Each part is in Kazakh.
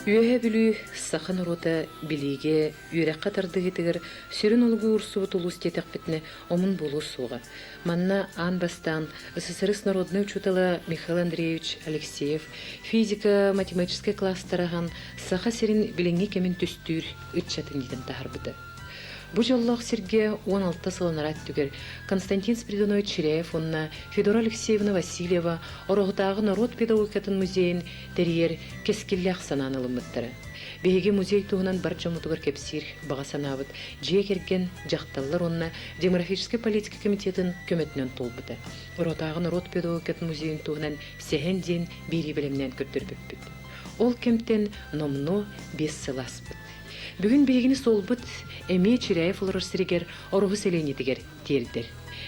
Үйе бүлі сақын ұрота біліге үйрек қатарды кетігір сүрін олғы ұрсуы тұлыс детек бітіне омын болу суға. Манна ан бастан СССР народный учутала Михаил Андреевич Алексеев физика-математический класстараған сақа серін біліңе кемен түстүр үтчатын едін тахарбыды. Бу жоллох Сергей 16 сылынарат түгер Константин Спиридонович Ширяев, онна Федора Алексеевна Васильева, орогутағы народ педагогикатын музейін терьер кескиллях сананылымыттары. Беге музей туғынан бар жомутугар кепсир баға санабыт, жие керген жақталлар онна демографический политика комитетін көметінен толбыды. Орогутағы народ педагогикатын музейін туғынан сехен ден бери білімнен көрдірбіппіт. Ол кемтен номно бес сыласпыт. Бүгін бейгіні солбыт әме Чиряев олар сірегер орығы селенетігер тердер.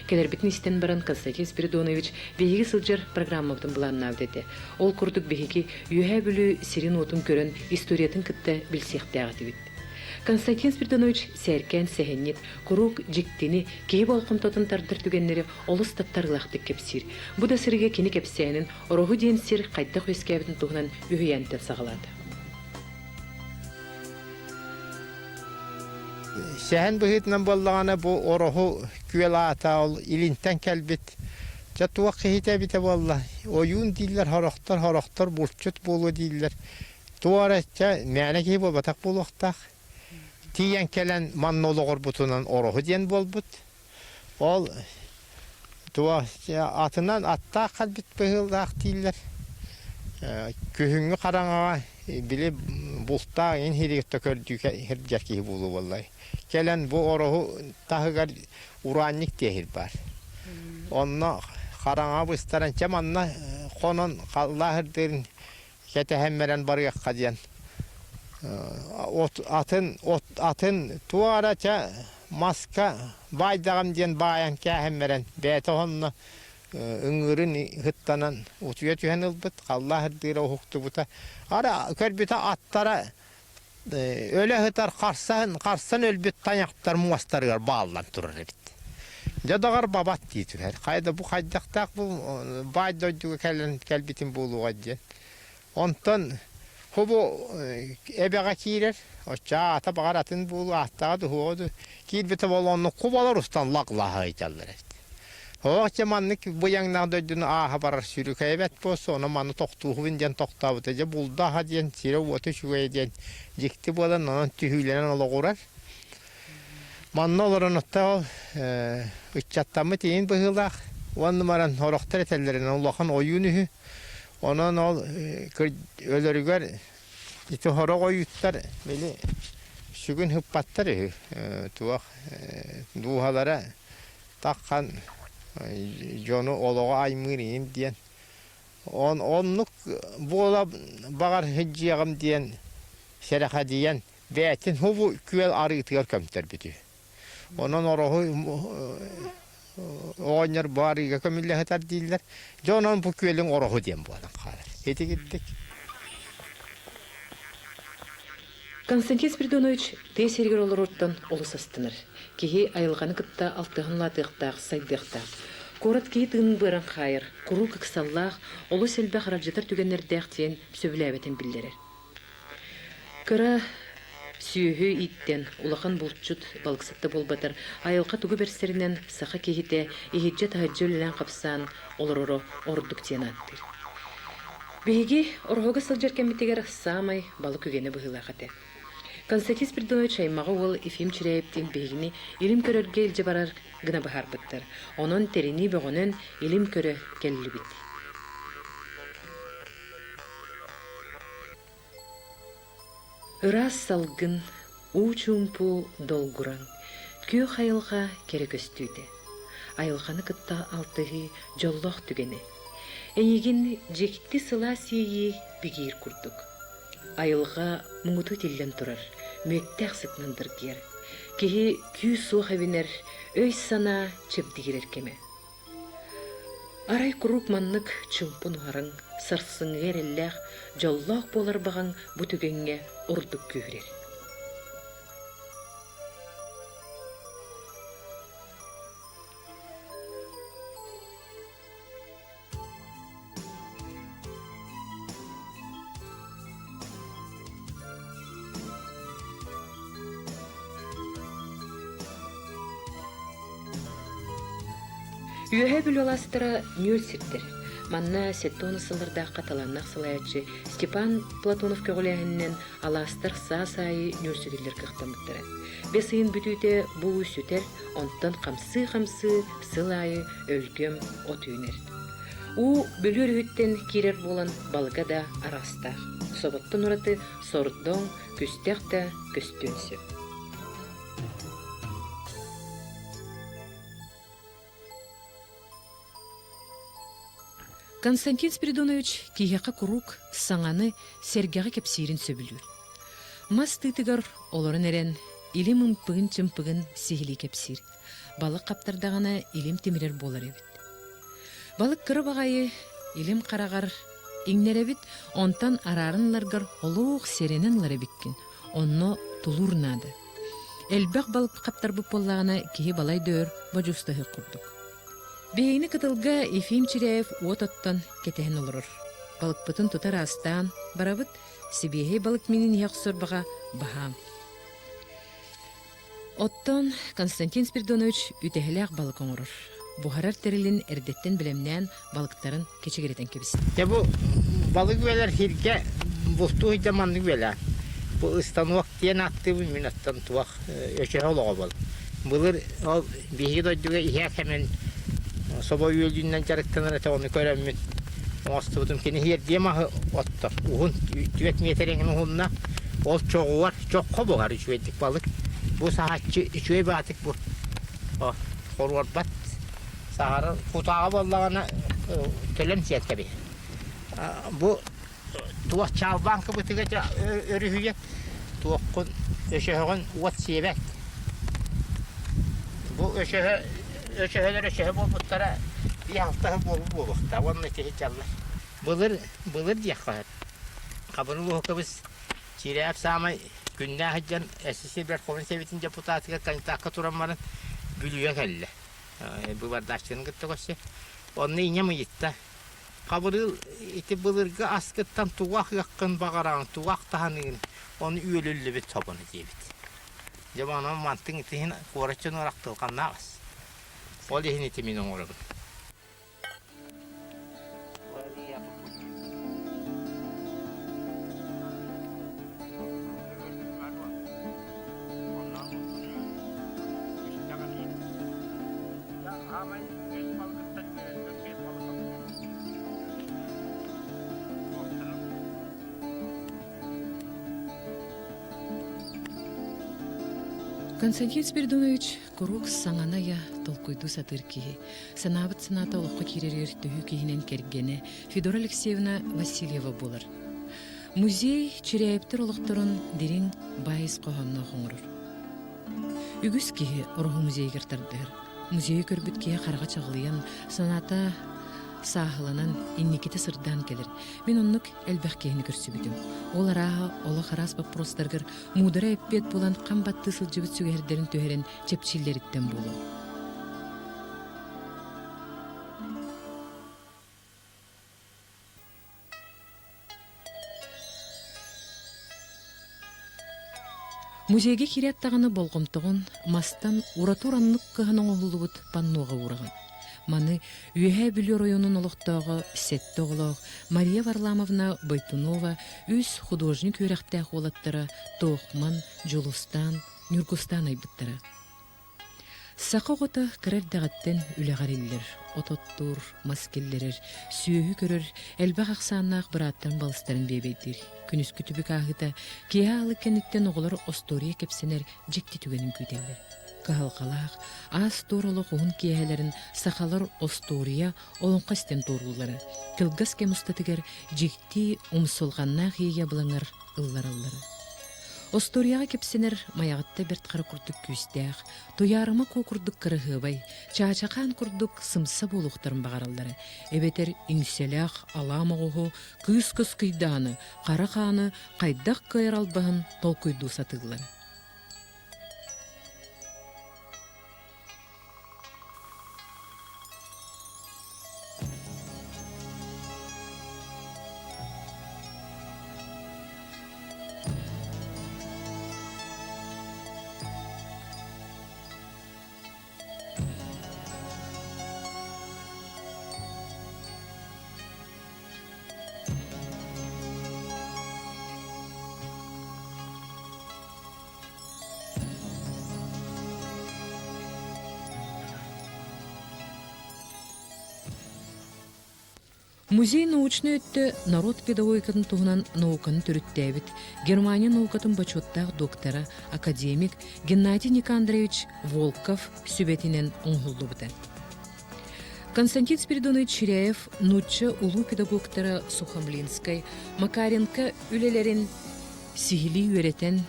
Келер бітін істен баран Константин Спиридонович бейгі сылжар программаптың бұланын авдеді. Ол күрдік бейгі үйе бүлі сирин отын көрін историятын кітті білсеқті ағаты бит. Константин Спиридонович сәркен сәхеннет, құрук жіктені кейіп алқымтатын тардыр түгенлері олыс таттарылақтық кепсір. Бұ да сірге кені кепсәйінің орығы дейін сір қайттақ өскәбітін тұғынан үйейәнтен сағалады. Сәһән быһытынан боллағана бу ороху күелата ол илинтен кәлбит. Жатуа кехите бите болла. Оюн диллер хорохтор булчут болу диллер. Туарача мәне ки болбатак болуктак. Тиян келен маннологор бутунан ороху ден болбут. Ол туа атынан атта калбит быһылдак диллер. Көһүнгө караңага биле булта ен хиректе көрдүк хиржаки болу боллай. Kelen bu oruhu tahıgar urannik tehir var. Onna karana bu istaran kemanna konun Allah'ın kete hemmeren barıyak kadiyan. Atın tuaraça maska baydağım diyen bayan ke hemmeren bete onna ıngırın hıttanan utuya tühen ılbıt Allah'ın dira huktu buta. Ara körbüte attara öyle hıtar karsan ölbüt tanyaktar muastarıgar bağlan durur bit. Jadagar babat diyor her. Kayda bu kaydaktak bu baydoydu kelbitin buluğa diye. Ondan hubu ebega kirer. O çata bagaratın bulu ahtadı huodu. Kilbite bolonnu kubalar ustan laqlaha icallar. O zamanlık bu yandan döydüğünü haber sürük evet bu sonra manı toktuğu vinden toktağı da bulda hadiyen sire otu şu ediyen dikti bu da onun tühülenen oluğurar. Manı olurun hatta uçattamı deyin bıhılak. On numaran horakter etellerine Allah'ın oyunu onun ol ölürüger iti horak oyutlar böyle şu gün hıppatları tuğak duhalara takkan Jonu oloğa aymırıyım diyen. Onluk bu ola bağır hıccıyağım diyen şereha diyen betin hubu küvel arıtıgar kömter bitiyor. Onun oruhu oğanlar bağırıga kömülle hıtar değiller. Jonon bu küvelin oruhu diyen bu adam kalır. Hedi gittik. Konstantin Spiridonovich teyserger olur ortadan olus astınır. Kehi ayılğanı kıtta altığınlatıqtaq, saydığtaq. Korat kehi tığın bıran xayır, kuru kıksallaq, olu selbe xarabjatır tügenlerdəqtiyen söbüləbetin bildirir. Kıra süyühü itten, ulaqan bulçut balıqsıqta bolbatır, ayılqa tuğu berserinden saqa kehite, ehidce tahacı ölülen qapsan, olururu orduk tiyen attır. Beygi, orhoga sılcar kemmitteger samay balık ügeni bıhılaqatı. Konstantin Spiridonovich aymağı ol Efim Çireyev'tin beyini ilim körörge ilce barar gına bahar bıttır. Onun terini boğunun ilim körö kelli bit. Iras salgın, uçumpu dolguran, köy hayılga kerek östüydü. Ayılganı kıtta altığı jolloq tügeni. Eyigin jekti sıla siyi bigir kurduk. Ayılga muğdu tillen turar, müettəq sıknındır giyer. Kehi küy soğ eviner, öy sana çepdigirer keme. Aray kurup manlık çumpun harın, sarsın erelləq, jolloq bolar bağın bu tügenge urduk kührer. Үөһэ бүл оластыра нөл сирдер. Манна сеттоны сылырдақ каталаннақ сылаячы Степан Платонов көгіләһіннен аластыр са-сайы нөрсүділер кықтамыттыра. Бесыйын бүтүйте бұғы сүтер, онтан қамсы-қамсы сылайы өлгөм отүйнер. У бүлір үттен керер болан балыға да арастақ. Соботтын ұраты сордон, күстек та күстөнсі. Константин Спиридонович киһэхэ курук саңаны сергеға кепсирин сөбүлүр. Мас тытыгар олорын эрен илим ымпыгын чымпыгын сихили кепсир. Балык каптардагана илим темирер болар эбит. Балык кыры багайы илим карагар иңнеребит онтан арарынларгар олуг серенен ларебиккин. Онно тулурнады. Элбек балык каптарбык боллагана киһи балай дөр бажустахы курдук. Бейни кытылга Ефим Чиряев уототтан кетехен олорор. Балыкпытын тутар астан барабыт сибиэхей балык минин яқсорбаға бахам. Оттон Константин Спиридонович үтехелек балык оңорор. Бухарар терилин эрдеттен билемнен балыктарын кечегеретен кебис. Бу балык белер хирге бусту заманны белер. Бу станок тен активы минаттан туак өчө олого бол. Булар ал биги дойдуга ихе hemen Soba yöldüğünden jarıktığına da onu göremmin. Mostubudum kini her diyemahı otta. Uhun tüvet meterenin uhunna. Ol çoğu var. Çok kobu var üçüvetlik balık. Bu sahatçı üçüve batık bu. Korvar bat. Sahara kutağı ballağına tölem siyat gibi. Bu tuvak çavbankı bıtıgaca örühüye. Tuvakkın öşehön uvat siyebek. Bu öşehö Öşehe bol butlara bir hafta bol da onun için çallar. Bulur diye kahar. Kabını bu hukabız çireyap sama günde haccan esisi bir komün sevitince putatıga kanıtakka turanların bülüye kelle. Bu bardaşçının gitti koşu. Onu iğne mi gitti? Kabını iti bulurga askıttan tuvak yakın bağıran tuvak tahanın onu üyelüllü bir topunu diyebit. Jamanın mantın itihin koraçın olarak tılkan nağız. Ol ihini timin oğurun. Константин Спиридонович курук саңаная толкуйду сатыр киһи. Санабыт саната олоққа киререр төһү киһинен кергене Федора Алексеевна Васильева болар. Музей Чиряевтер олоқторун дерин байыз қоғанна хоңорор. Үгүс киһи ороху музейгер тардыр. Музей көрбүт киһи қарға чағылыян саната саахыланан инниките сырдан келер. Мен оннук элбэх киһини көрсүбүтүм. Ол араға олы харас вопростаргар мудара эппет болан камбатты сылжыбыт сүгердерин төһерен чепчиллериттен болу. Музейге киряттаганы болгомтогон мастан уратураннык кыһының оһулубут паннуга ураган. Маны Үэһэ Бүлө районун олохтоого Сетте оголоох Мария Варламовна Байтунова үс художник үрэхтээх олаттара Тоохман, Жолустан, Нюргустан айбыттара. Сақа гота кірердәғаттен үләғариллер, ототтур, маскеллерер, сүйөһү көрөр, әлбәқ ақсааннаақ бұраттан балыстарын бейбейдер. Күнүс күтүбі кағыта, кия алы кәніттен оғылар остория кепсенер жекті түгенін күйтелер. Кахалқалақ, аз торолық оғын киәлерін сақалар остория олынқа стен торулары. Кылгас кемустатыгер жекті умсулғаннақ ие бұлаңар ыллар-ыллары. Осторияға кепсенер маяғытта берт қары күрдік күстәқ, тоярыма ко күрдік кырығыбай, чаачақан күрдік сымса болуқтарын бағаралдары. Эбетер иңселяқ, аламағығы, кыз-кыз күйданы, қара қаны, қайдақ кайралбағын толкүйду сатығылары. Музей научный өтті народ педагогикатын туһунан науканы түрүттээбит Германия наукатын бачуаттаах доктора, академик Геннадий Никандрович Волков сүбетинен оңхуллубута. Константин Спиридонович Ширяев нучча улуу педагогтара Сухомлинской, Макаренко үлелерин сихили үеретен,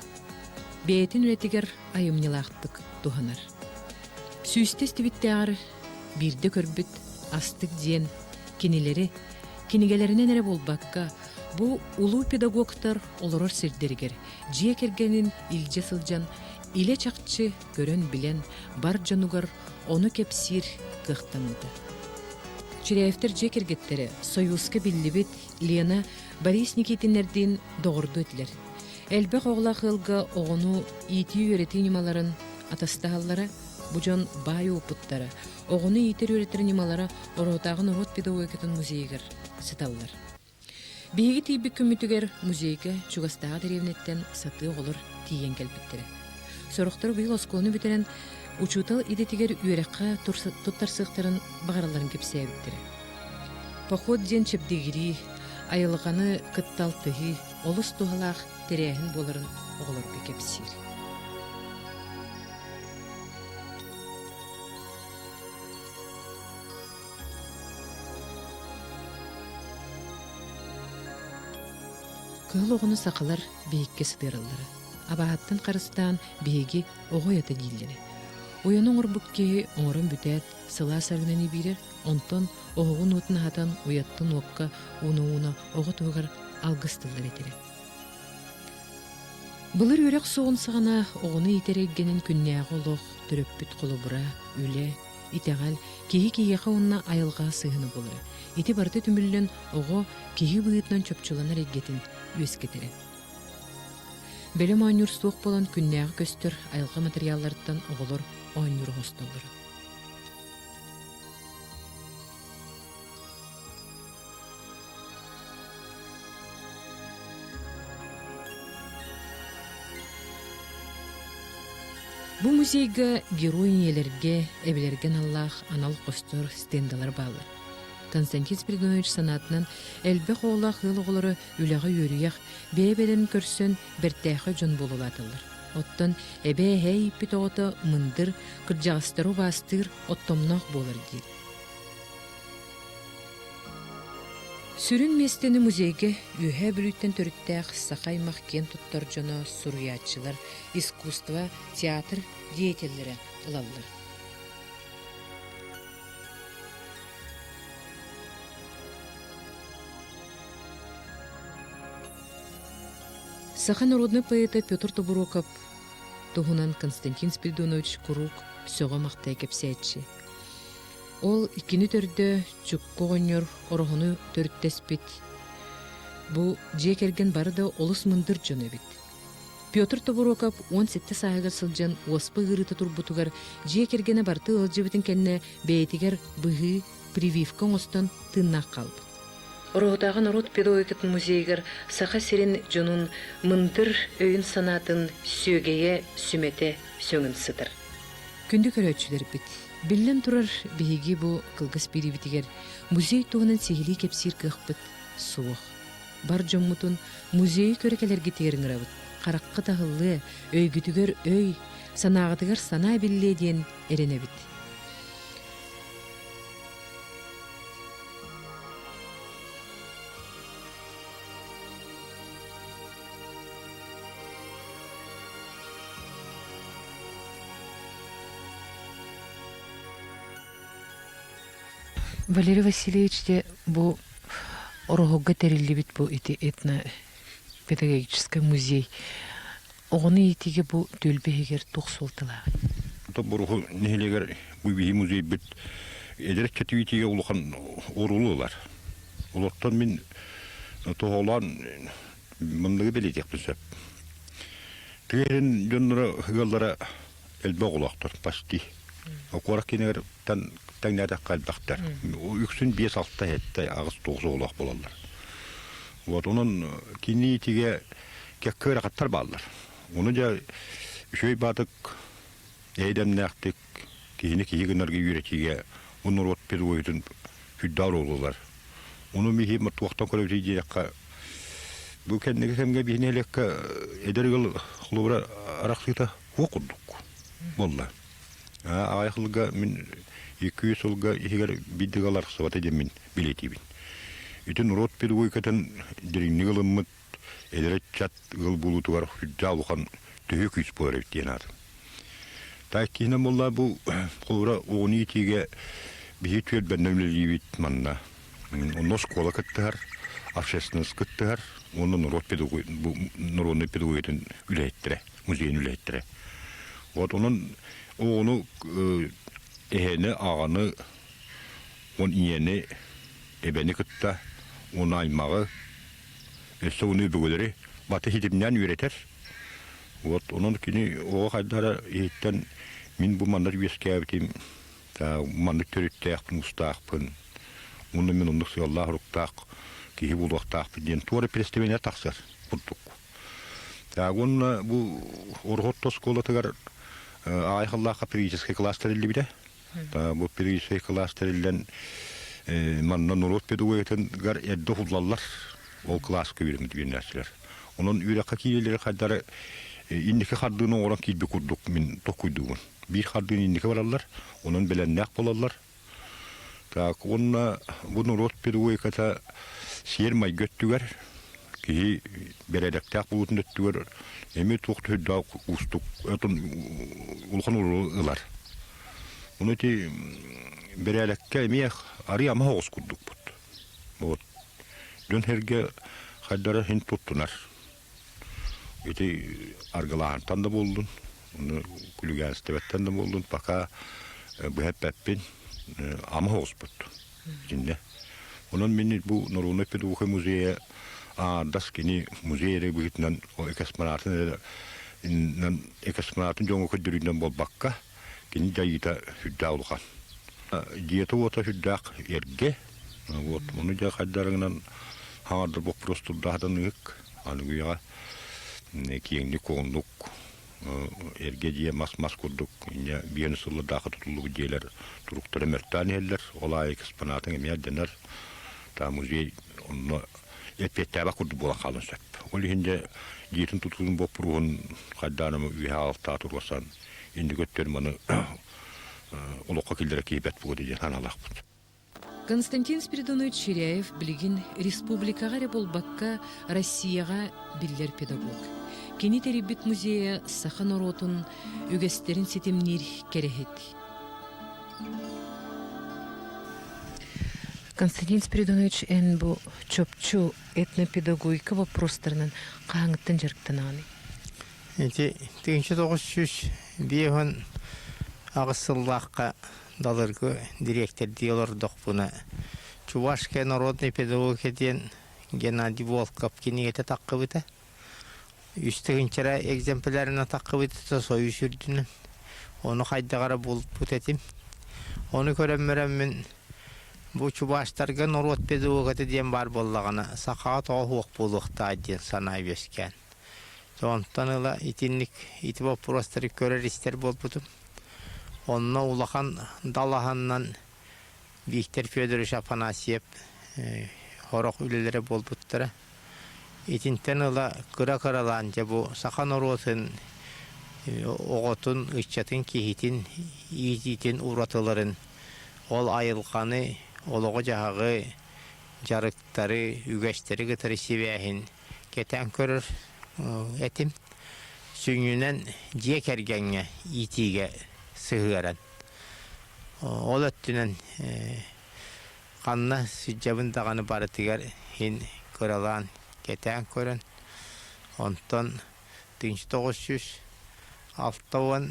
бейтин үретигер айымнилаахтык туханар. Сүүстес тибиттеар бирде көрбүт астык диен кинигелеринен эре болбакка бу улуу педагогтар олорор сирдеригер жие кергенин илже сылжан иле чакчы көрөн билен бар жанугар ону кепсир кыхтанды. Чиряевтер жие кергеттери союзка биллибит Лена Борис Никитинердин догорду этлер. Элбек оғлақ ылға оғыну ити үйретінімаларын атастағалары бұжан бай опыттары, оғыну итер үйретінімалары оротағын орот педагогикатын музейгер сыталылар. Бейгі тейбік күмітігер музейге Чугастаға деревнеттен саты оғылыр тиен кәлбіттері. Сорықтар бұйыл осқолыны бітерін учутал идетігер үйрекқа тұттарсықтарын бағараларын кепсәйбіттері. Поход ден чепдегірі, айылғаны кытталтығы, олыс туғалақ терәхін боларын оғылар кепсир. Кыл оғыны сақалар бейікке сыдырылары. Абағаттан қарыстан бейге оғы ята дейілері. Ойының орбукке оңырын бүтәт, сыла сарғынан ебірер, онтон оғығын отын хатан уяттын оққа уна оғы туғыр алғыстылар етері. Бұлыр өрек соғын сағана оғыны итерегенін күннәғі олық түріппіт қолы бұра, үлі, итеғал, кейі-кейеға онына айылға сығыны болыры. Ити барды түмілін оғы кейі бұғытынан чөпчіланар егетін өз кетері. Бәлім ойныр суық болан күннәғі көстір айылға материаллардан оғылыр ойныр ғосталыры. Бу музейга героинелерге, эбелерген Аллах анал қостор стендалар балы. Константин Спиридонович санатынан әлбек оғлақ ғыл оғылары үліғі өріяқ бәйбелерін көрсін біртәқі жон болулатылыр. Оттан әбе әй иппет оғыты мұндыр, күрджағыстыру бастыр, оттомнақ болыр дейд. Сүрін местені музейге үйе бүліттен төріттәқ сақаймақ кен тұттар жоны сұруятчылар, искусства, театр деятелері ұлалылар. Саха народный поэта Петр Табуроков туғынан Константин Спиридонович Курук сөға мақтай кепсәтші. Ол икіні төрді чүккі ғонер орғыны төрттеспет. Бұ жекерген бары да олыс мұндыр жөні бет. Петр Табуроков 17 сайығыр сылжан оспы ғырыты тұрбутығар жекергені барты ылжы бітін кәнне бәйтігер бұғы прививкан остан тыннақ қалды. Оротағы народ педагогикатын музейгер саха сирен жонун мындыр өйін санатын сөгeye сүмете сөңін сыдыр. Күнді көрөтчілер бит. Білін тұрар бейге бұ қылғыс беребітігер музей туғынан сегілі кепсир қықпыт суық. Бар жоммутун музей көрекелерге теріңір абыт. Қараққы тағылы, өйгітігер өй, санағыдығыр сана білі ден әрене бит. Валерий Васильевич де бұл орғыға тәрелі бит бұл этно-педагогический музей. Оғыны етеге бұл төлбегер тоқсолтылағы. Бұрғы нелегер бұл музей біт әдірек кәтуетеге ұлыған орылылар. Олықтан мен тоғылан мұндығы белетек білсіп. Тігерін жонлары ғылдары әлбі олақтыр, пашти. Оқуарақ кенегер тәңнәрі қалбақтар. Үксін 5-6 әтті ағыз 9 олақ болалар. Оның кені етеге кәккөр ақтар балдар. Оны жа үшөй бадық әйдәмнәқтік кейіні кейігінерге үйретеге ұныр от педагогитін хүддар олылар. Onu bir mutfaktan koyup diyecekka. Bu kendine kemge bir nelekka edergel xulubra araxtıta okuduk. Vallahi. Ayaklıga min 200 yılga ihiger bidigalar sıvata demin biletibin. Bütün rot pedagogikatan dirinni gılımıt ederet çat gıl bulutu var hüccalıkan tühük yüz polar ettiyen adım. Takihine bolla bu xulubra oğunu itige bir tüyet bennemliliği bit manna. Onu skola kıttığar, afşesiniz kıttığar, onun rot pedagogik, bu nuronu pedagogikin ülettire, muzeyin ülettire. Onun onu ehene ağanı on iyeni ebeni kıtta on aymağı onu bögüleri batı hidimden üreter. Onun kini o haydara ehitten min bu mandat üyeskâbitim ta mandat törüttâk mustâkpın onu min onluk Allah ruktâk kihi buluktâk diyen tuarı prestevene taksar bulduk. Ta onun bu orhottos kolatıgar Ayhallah периодический кластер или биде. Та бу периодический кластерилден манна нурот педагогитен гар эдде хуллаллар ол класска бирим деген нәрселер. Онун үйрөккө кийлери кайдары индики хардыны оран килби курдук мен токуйдугун. Бир хардыны индики бараллар, онун беленнак болаллар. Так онна бу нурот педагогиката сермай göttüger ki beredektak bulutun öttüger emi tuqtu hüdda ustuk ötün ulkan ulular. Onu ti beredekke emiyek ariyama hoğuz kurduk bud. Dün herge haddara hint tuttunar. Eti argalahantan da buldun. Onu kulügen istevetten de buldun. Baka bu hep hepin ama hoğuz bud. Şimdi. Onun beni bu Norunu Pedagogi Müzeye daskini muzeyre bugünden o ekosmanatın jongo kudurundan bol bakka kini jayita hüdda ulukan. Diyete ota hüddak erge. Onu da kaddarından havardır bu prosturdahdan ık. Anı güya kiyengli koğunduk. Erge diye mas kurduk. Bir yanısılı daha tutuldu bu diyeler. Turukları mertani eller. Olay ekosmanatın emiyat dener. Ta muzey onu etpetteğe kurdu bola kalınsak. Olu hindi jiyetin tutulun bopruğun kaddanımı üye altta turlasan indi göttermanı olukka kildere kibet bu diye analak bud. Константин Спиридонович Ширяев билигин республикага болбакка Россияга биллер педагог. Кени терибит музея саха наротун үгестерин сетемнир керехет. Константин Спиридонович эн бу чөпчү этнопедагогика вопростарынан каңыттан жарыктан аны. Эти 1900 биехен агысыллакка далыргы директор диолордук буна Чувашская народная педагогика ден Геннадий Волков кинегете таккыбыта. Үстігінчера экземплярына таккыбыта союз үрдүнөн. Оны кайдагара болуп бүтетим. Оны көрөммөрөм мен bu Çuvaşlarga norot pedagogika diyen bar bolлагана сакаат оохук болуктаа диен санай бескен. Сонтан ыла итинник итип просторы көрөр истер болбутум. Онна улахан далаханнан Виктор Федорович Афанасьев хорок үлелери болбуттара. Итинтен ыла кыра-кыраланча бу сака норотын оготун, ыччатын, кихитин, иитин уратыларын ол айылканы Oloğu jahagı jarıktары, ügeçleri gıtırı sivəhin keten körür etim. Süngünen ciyek ergenge, itige sığıran. Ol öttünen kanna süccabın dağını barıtıgar hin kıralan keten körün. Ondan 1906'dan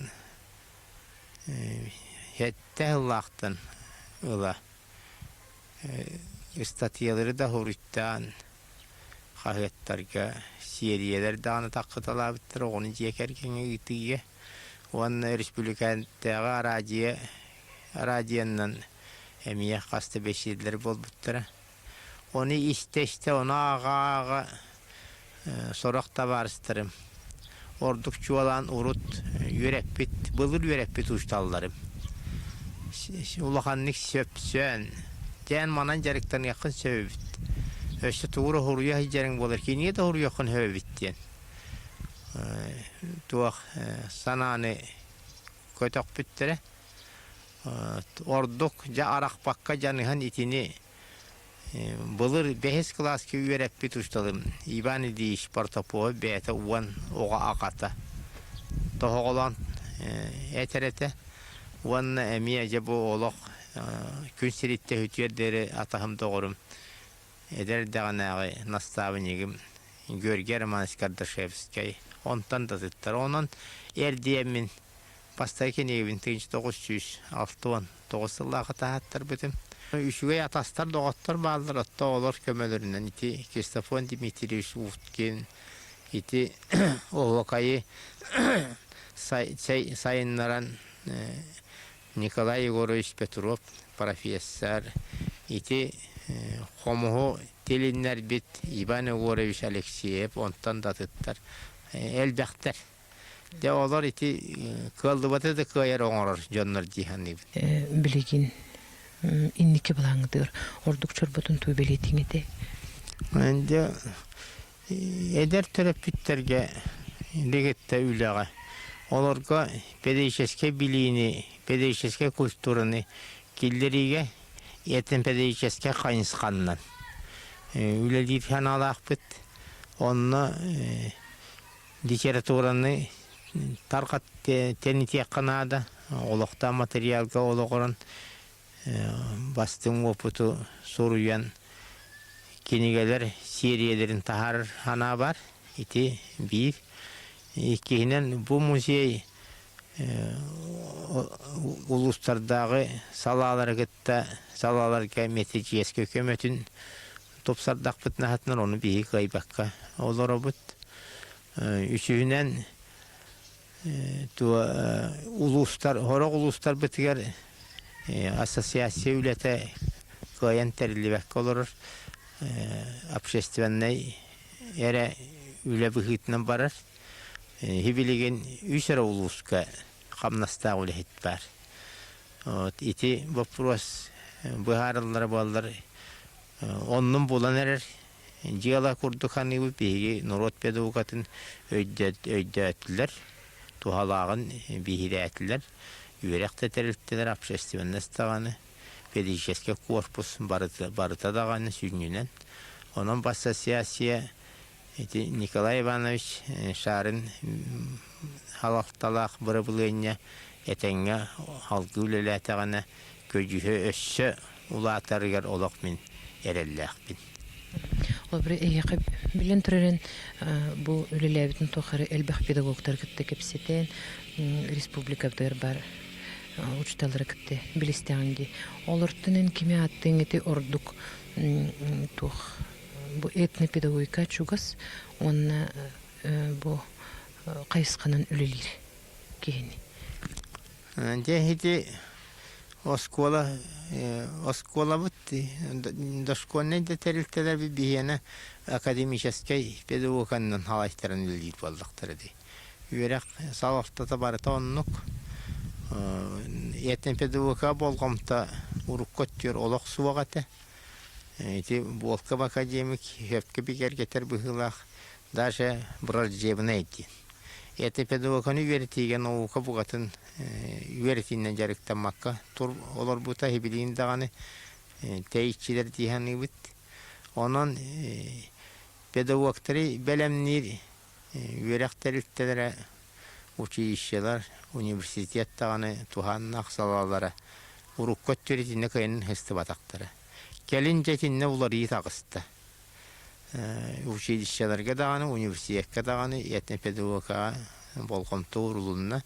hette hıllaqtın ıla. Statyaları da huruttan kahvettarga seriyeler dağını takkıtalar bittir. Onu cekerkene gittiğe onun Respublika'da araziyenin emiye kastı beşiler bol bittir. Onu işte onu ağa sorakta varstırım. Ordukçu olan urut yörepbit, bılır yörepbit uçtallarım. Ulakanlık söpsön Tän manan jarıktan yakın sebebit. Öşte tuğra huruya hicarin bolar ki niye de huruya yakın hebebit diyen. Tuğak sananı kötök bittere. Orduk ja arak bakka canıhan itini bulur behes klas ki üyerep bit uçtalım. İban ediş portopo beta uvan oğa akata. Tohoğulan eterete. Uvanna emiye bu olok gün siritte hütüyedleri atahım doğurum. Eder dağınağı nastavınigim görger Manskardashevskay. Ondan da tuttar. Onun erdiyemin pastayken evin 1969 yıllığa tahattar bütün. Üçüge atastar doğattar bağlılar hatta olur kömelerinden. İti Kristofon Dimitrievich Utkin, iti o vakayı sayınlaran Nikolay Yegorovich Petrov, profesör, iti Homoho Telinler bit Ivan Yegorovich Alekseyev, ondan da tuttar. Elbekter. De olar iti kıldı batı da kıyar oğrar canlar cihanı. Biligin inniki bulağıdır. Orduk çorbotun tüybeliyetini de. Önce eder terapitlerge ligette ülağa. Olarga pedagojike biliğini, pedagojike kulturunu kildirige yetin pedagojike kayınskanlan. Üle deyip hanalak bit. Onunla literaturanı tarkat teniti kanada olukta materyalga oluğuran bastım oputu soruyan kinigeler seriyelerin tahar hana var iti bir ikihinen bu muzey uluslardağı salalarga meteciyeske kömötün topsardak bit nahatlar onu bir kaybakka olur obut. Üçünden uluslar, horok uluslar bitiger asosyasiya ülete kayan terilibek olur. Общественный ere üle bihitnen barar. Hibiligin üçere uluska kamnasta ulehit var. İti vapros buharlar bağlar. Onun bulan erer. Ciyala kurduk hani bu bihigi Nurot pedagogatın öydettiler. Tuhalağın bihiretiler. Yürekte terilttiler apşestivennes tağını. Pedagojike korpus barıta dağını sünnünen. Onun bassa siyasiye Nikolay Ivanovich şarın halaktalak bırıbılığına etenge halkı ülele tağına köcühü össü ulatarıgar olak min erellek bin. Olbre eyaqı bilen türen bu ülelebitin toxarı elbaq pedagoglar gitti kepseten respublikadır bar uçtaları gitti bilistangi olurtun kimi attın eti orduk tox bu etni pedagogika çugas onna bu qaysqanan ülelir kehini Cehidi Oskola bitti. Doşkolne de terilteler bir bihiyene akademический pedagogkanın halaytaran ülgir ballıqtırı di. Yürek salafta tabarata onnuk. Yetten pedagoga bolgamta urukkot diyor olaq suvagata. Bolka akademik hepke biger getir bihilaq. Daşa burar cebine etti. Yetten pedagogkanı üveritigen oğuka bugatın üveritinden jarıktan makka. Tur olur bu tahibiliğin dağını teyitçiler dihanı bit. Onun pedagogları belemnir üverekteriltelere uçuşlar, üniversitet dağını tuhan naksalarlara urukkot türetinde kayının hıstı batakları. Gelince tinne uları iyi tağıstı. Uçuşlarga dağını, üniversiteye dağını yetne pedagoga bolqom tuğrulunna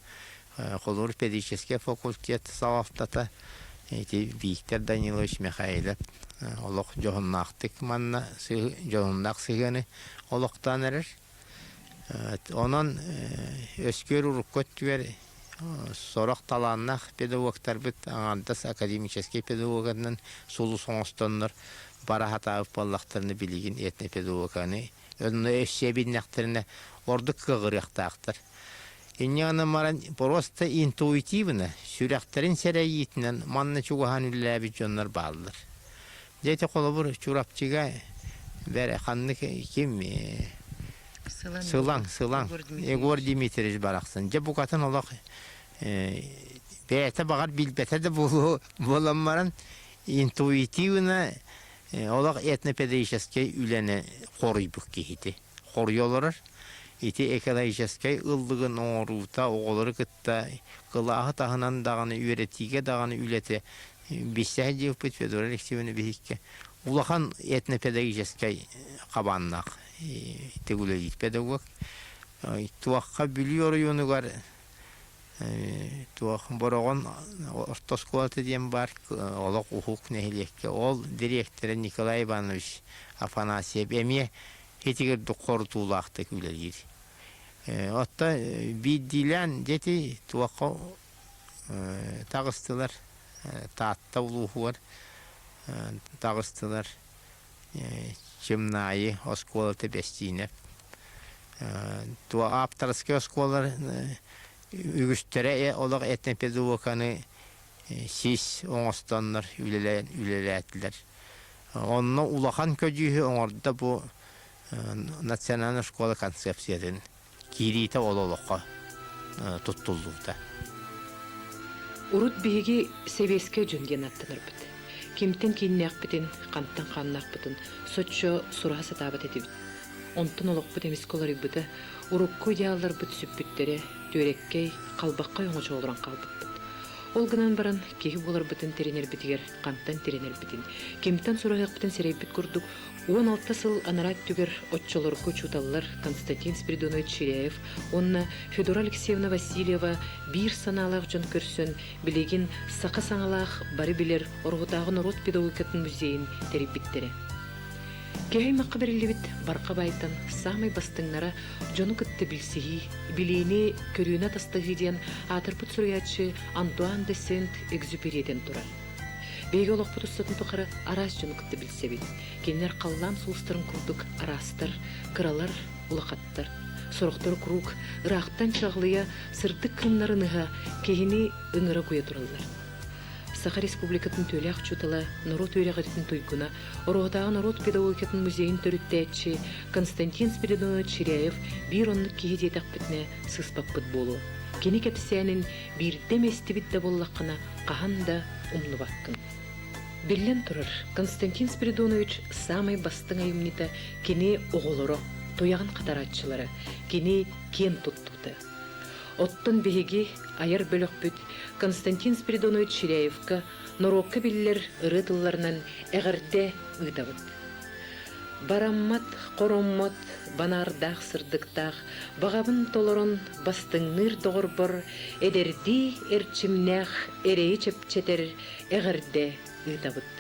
Kolor pedagojike fakultet savaftata Viktor Danilovich Mikhailov olaq johonnaqtık manna johonnaq sigani olaqtan erer. Onun öskör urukkot tüver sorak talannaq pedagogtar bit andas akademический pedagogdan sulu soňostanlar bara hatap ballaqtırını biligin etne pedagogany önüne eşebinnaqtırını orduk kıgırıqtaqtır. İnyanı maran просто интуитивно sürəklərin sərəyiyindən manna çuğahan ülləbi canlar bağlıdır. Дети колобур чурапчыга бере ханны ким Сылаң. Егор Дмитриевич барақсын. Же букатын олақ бәйті бағар білбәті де боламмарын интуитивна олақ этнопедагогический үләне қорый бүк кейті. Қорый оларыр. Ити экологический ылдығын оңырута, оғылары кытта, қылағы тағынан дағаны үйретиге дағаны үлеті. Бесте жеп бүт Федор Алексеевна бейікке. Улахан этнопедагогический қабаннақ. Тегулелит педагог. Туаққа білер юнугар туақ борогон ортосколаты дем бар, олық ухук нехилекке. Ол директоры Николай Иванович Афанасьев эме хетигер дұққортулақты күлелер. Отта биддилен дети туаққа тағыстылар, таатта улухуар тағыстылар. Чемнайы осколаты бестинеп. Туа аптарские осколар үгістері олық этнопедагоганы сис оңостанлар үлеләтілер. Онны улахан көдүйі оңырда бұл национальный школа концепцияден кирита олыққа тұттылдыда. Урут биһиги себеске жүнген аттыныр біт. Кемтен кейіннәқ бітін, қанттан қаннақ бітін, сотчо сұраға сатабат етібіт. Онтын олық біт емесколары біті, урукку идеалар біт сүппіттері, төреккей, қалбаққа оңычы олыран қалбыт біт. Ол гынан баран кейі болар бітін теренер бітігер, қанттан теренер бітін. Кемтен сұрағық бітін серей біт күрдік, 16 сыл анарат түгер отчолорку чуталлар Константин Спиридонович Ширяев, онна Федора Алексеевна Васильева бир саналақ жон көрсін, білеген сақа саңалақ бары білер орғытағын орот педагогикатын музейін теріп біттері. Кехай маққа берілі біт барқа байтан самай бастыңнара жону күтті білсігі, білейіне көріуіне тастығы ден атырпыт сұруячы Антуан де Сент-Экзюпериден тұрар. Бейгі олық бұтыстатын тұқары арас жону күтті білсе бит. Кенлер қаллам сұлыстарын күрдік арастар, кыралар, улақаттар. Сұрықтар күрук, ырақтан чағлыя сырдық кымнарыныға кейіні үңірі көе тұралар. Саха Республикатын төләқ чутала народ өрәғатын тойгуна, орғытағы народ педагогикатын музейін төріттәтші Константин Спиридонович Ширяев бір онлық кейдетақ бітіне сыспақ бұт болу. Кені кәпсәнін бірді мәстібітті боллаққына қағанда умны баққын. Білен тұрыр, Константин Спиридонович самай бастың айымнита кені оғылыры, тояғын қатаратшылары, кені кен тұттуды. Оттын беге аяр бөлік бүт Константин Спиридонович Ширяевка норокка білілер ұрытыларынан әғірде ұйдавыд. Бараммат, qoроммат, банардақ сырдықтақ, бағабын толырын бастыңныр доғырбыр, әдерді әрчімнәқ әрейі чепчетер әғірде ұйдавыд.